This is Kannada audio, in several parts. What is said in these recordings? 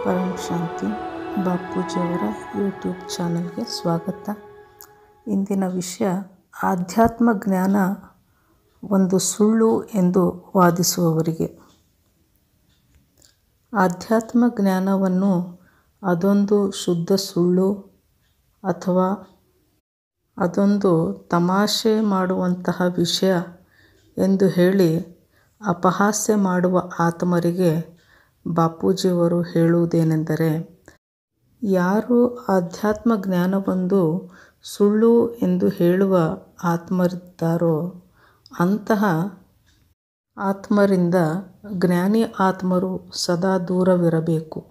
ಪರಂ ಶಾಂತಿ ಬಾಪೂಜಿಯವರ ಯೂಟ್ಯೂಬ್ ಚಾನಲ್ಗೆ ಸ್ವಾಗತ. ಇಂದಿನ ವಿಷಯ ಆಧ್ಯಾತ್ಮ ಜ್ಞಾನ ಒಂದು ಸುಳ್ಳು ಎಂದು ವಾದಿಸುವವರಿಗೆ. ಆಧ್ಯಾತ್ಮ ಜ್ಞಾನವನ್ನು ಅದೊಂದು ಶುದ್ಧ ಸುಳ್ಳು ಅಥವಾ ಅದೊಂದು ತಮಾಷೆ ಮಾಡುವಂತಹ ವಿಷಯ ಎಂದು ಹೇಳಿ ಅಪಹಾಸ್ಯ ಮಾಡುವ ಆತ್ಮರಿಗೆ ಬಾಪೂಜಿಯವರು ಹೇಳುವುದೇನೆಂದರೆ, ಯಾರು ಆಧ್ಯಾತ್ಮ ಜ್ಞಾನವೊಂದು ಸುಳ್ಳು ಎಂದು ಹೇಳುವ ಆತ್ಮರಿದ್ದಾರೋ ಅಂತಹ ಆತ್ಮರಿಂದ ಜ್ಞಾನಿ ಆತ್ಮರು ಸದಾ ದೂರವಿರಬೇಕು.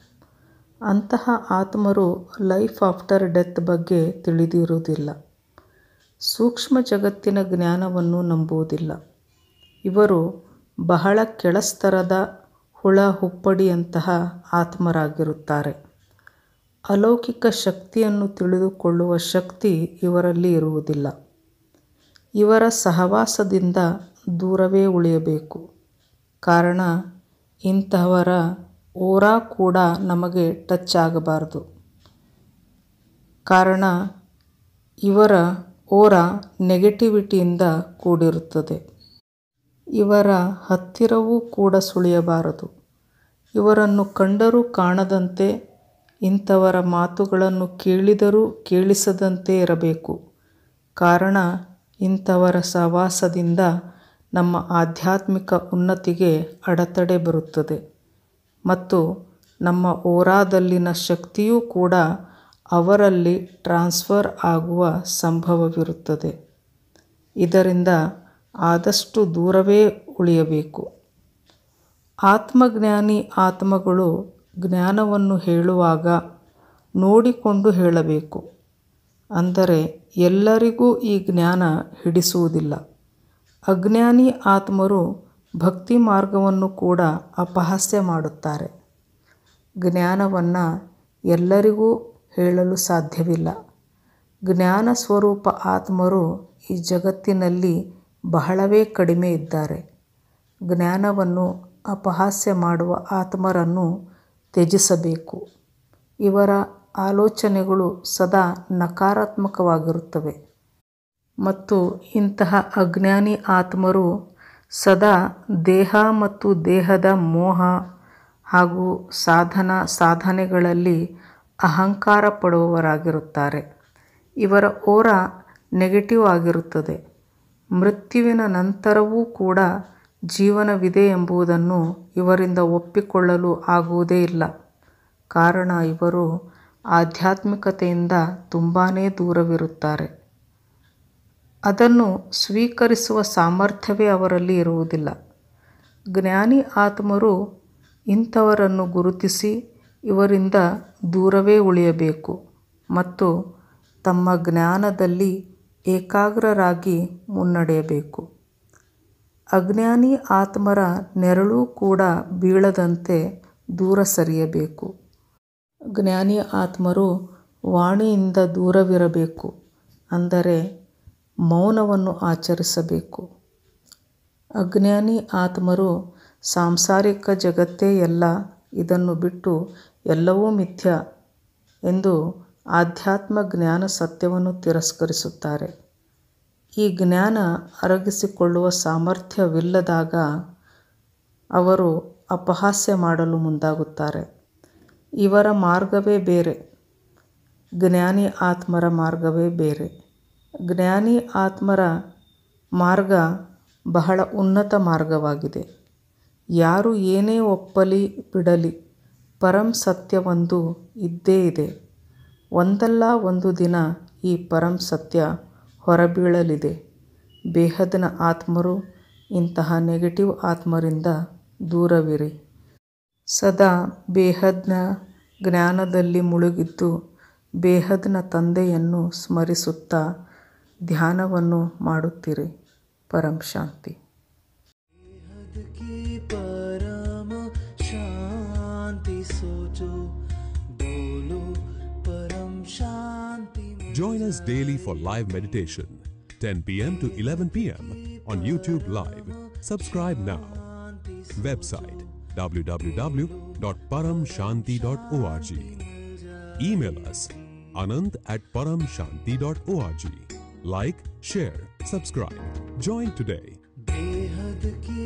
ಅಂತಹ ಆತ್ಮರು ಲೈಫ್ ಆಫ್ಟರ್ ಡೆತ್ ಬಗ್ಗೆ ತಿಳಿದಿರುವುದಿಲ್ಲ. ಸೂಕ್ಷ್ಮ ಜಗತ್ತಿನ ಜ್ಞಾನವನ್ನು ನಂಬುವುದಿಲ್ಲ. ಇವರು ಬಹಳ ಕೆಳಸ್ತರದ ಹುಳ ಹುಪ್ಪಡಿಯಂತಹ ಆತ್ಮರಾಗಿರುತ್ತಾರೆ. ಅಲೌಕಿಕ ಶಕ್ತಿಯನ್ನು ತಿಳಿದುಕೊಳ್ಳುವ ಶಕ್ತಿ ಇವರಲ್ಲಿ ಇರುವುದಿಲ್ಲ. ಇವರ ಸಹವಾಸದಿಂದ ದೂರವೇ ಉಳಿಯಬೇಕು. ಕಾರಣ ಇಂತಹವರ ಓರಾ ಕೂಡ ನಮಗೆ ಟಚ್ ಆಗಬಾರದು. ಕಾರಣ ಇವರ ಓರಾ ನೆಗೆಟಿವಿಟಿಯಿಂದ ಕೂಡಿರುತ್ತದೆ. ಇವರ ಹತ್ತಿರವೂ ಕೂಡ ಸುಳಿಯಬಾರದು. ಇವರನ್ನು ಕಂಡರೂ ಕಾಣದಂತೆ, ಇಂಥವರ ಮಾತುಗಳನ್ನು ಕೇಳಿದರೂ ಕೇಳಿಸದಂತೆ ಇರಬೇಕು. ಕಾರಣ ಇಂಥವರ ಸಹವಾಸದಿಂದ ನಮ್ಮ ಆಧ್ಯಾತ್ಮಿಕ ಉನ್ನತಿಗೆ ಅಡೆತಡೆ ಬರುತ್ತದೆ ಮತ್ತು ನಮ್ಮ ಓರಾದಲ್ಲಿನ ಶಕ್ತಿಯೂ ಕೂಡ ಅವರಲ್ಲಿ ಟ್ರಾನ್ಸ್ಫರ್ ಆಗುವ ಸಂಭವವಿರುತ್ತದೆ. ಇದರಿಂದ ಆದಷ್ಟು ದೂರವೇ ಉಳಿಯಬೇಕು. ಆತ್ಮಜ್ಞಾನಿ ಆತ್ಮಗಳು ಜ್ಞಾನವನ್ನು ಹೇಳುವಾಗ ನೋಡಿಕೊಂಡು ಹೇಳಬೇಕು. ಅಂದರೆ ಎಲ್ಲರಿಗೂ ಈ ಜ್ಞಾನ ಹಿಡಿಸುವುದಿಲ್ಲ. ಅಜ್ಞಾನಿ ಆತ್ಮರು ಭಕ್ತಿ ಮಾರ್ಗವನ್ನು ಕೂಡ ಅಪಹಾಸ್ಯ ಮಾಡುತ್ತಾರೆ. ಜ್ಞಾನವನ್ನು ಎಲ್ಲರಿಗೂ ಹೇಳಲು ಸಾಧ್ಯವಿಲ್ಲ. ಜ್ಞಾನ ಸ್ವರೂಪ ಆತ್ಮರು ಈ ಜಗತ್ತಿನಲ್ಲಿ ಬಹಳವೇ ಕಡಿಮೆ ಇದ್ದಾರೆ. ಜ್ಞಾನವನ್ನು ಅಪಹಾಸ್ಯ ಮಾಡುವ ಆತ್ಮರನ್ನು ತ್ಯಜಿಸಬೇಕು. ಇವರ ಆಲೋಚನೆಗಳು ಸದಾ ನಕಾರಾತ್ಮಕವಾಗಿರುತ್ತವೆ ಮತ್ತು ಇಂತಹ ಅಜ್ಞಾನಿ ಆತ್ಮರು ಸದಾ ದೇಹ ಮತ್ತು ದೇಹದ ಮೋಹ ಹಾಗೂ ಸಾಧನೆಗಳಲ್ಲಿ ಅಹಂಕಾರ ಪಡುವವರಾಗಿರುತ್ತಾರೆ. ಇವರ ಓರಾ ನೆಗೆಟಿವ್ ಆಗಿರುತ್ತದೆ. ಮೃತ್ಯುವಿನ ನಂತರವೂ ಕೂಡ ಜೀವನವಿದೆ ಎಂಬುದನ್ನು ಇವರಿಂದ ಒಪ್ಪಿಕೊಳ್ಳಲು ಆಗುವುದೇ ಇಲ್ಲ. ಕಾರಣ ಇವರು ಆಧ್ಯಾತ್ಮಿಕತೆಯಿಂದ ತುಂಬಾ ದೂರವಿರುತ್ತಾರೆ. ಅದನ್ನು ಸ್ವೀಕರಿಸುವ ಸಾಮರ್ಥ್ಯವೇ ಅವರಲ್ಲಿ ಇರುವುದಿಲ್ಲ. ಜ್ಞಾನಿ ಆತ್ಮರು ಇಂಥವರನ್ನು ಗುರುತಿಸಿ ಇವರಿಂದ ದೂರವೇ ಉಳಿಯಬೇಕು ಮತ್ತು ತಮ್ಮ ಜ್ಞಾನದಲ್ಲಿ ಏಕಾಗ್ರರಾಗಿ ಮುನ್ನಡೆಯಬೇಕು. ಅಜ್ಞಾನಿ ಆತ್ಮರ ನೆರಳು ಕೂಡ ಬೀಳದಂತೆ ದೂರ ಸರಿಯಬೇಕು. ಜ್ಞಾನಿ ಆತ್ಮರು ವಾಣಿಯಿಂದ ದೂರವಿರಬೇಕು. ಅಂದರೆ ಮೌನವನ್ನು ಆಚರಿಸಬೇಕು. ಅಜ್ಞಾನಿ ಆತ್ಮರು ಸಾಂಸಾರಿಕ ಜಗತ್ತೇ ಎಲ್ಲ, ಇದನ್ನು ಬಿಟ್ಟು ಎಲ್ಲವೂ ಮಿಥ್ಯ ಎಂದು ಆಧ್ಯಾತ್ಮ ಜ್ಞಾನ ಸತ್ಯವನ್ನು ತಿರಸ್ಕರಿಸುತ್ತಾರೆ. ಈ ಜ್ಞಾನ ಅರಗಿಸಿಕೊಳ್ಳುವ ಸಾಮರ್ಥ್ಯವಿಲ್ಲದಾಗ ಅವರು ಅಪಹಾಸ್ಯ ಮಾಡಲು ಮುಂದಾಗುತ್ತಾರೆ. ಇವರ ಮಾರ್ಗವೇ ಬೇರೆ, ಜ್ಞಾನಿ ಆತ್ಮರ ಮಾರ್ಗವೇ ಬೇರೆ. ಜ್ಞಾನಿ ಆತ್ಮರ ಮಾರ್ಗ ಬಹಳ ಉನ್ನತ ಮಾರ್ಗವಾಗಿದೆ. ಯಾರು ಏನೇ ಒಪ್ಪಲಿ ಬಿಡಲಿ, ಪರಂ ಸತ್ಯವೊಂದು ಇದ್ದೇ ಇದೆ. ಒಂದಲ್ಲ ಒಂದು ದಿನ ಈ ಪರಂ ಸತ್ಯ ಹೊರಬೀಳಲಿದೆ. ಬೇಹದ್ನ ಆತ್ಮರು ಇಂತಹ ನೆಗೆಟಿವ್ ಆತ್ಮರಿಂದ ದೂರವಿರಿ. ಸದಾ ಬೇಹದ್ನ ಜ್ಞಾನದಲ್ಲಿ ಮುಳುಗಿದ್ದು ಬೇಹದ್ನ ತಂದೆಯನ್ನು ಸ್ಮರಿಸುತ್ತಾ ಧ್ಯಾನವನ್ನು ಮಾಡುತ್ತೀರಿ. ಪರಂ ಶಾಂತಿ. Join us daily for live meditation, 10 p.m. to 11 p.m. on YouTube Live. Subscribe now. Website www anant@paramshanti.org. Email us anant@paramshanti.org. Like, share, subscribe. Join today. बेहद की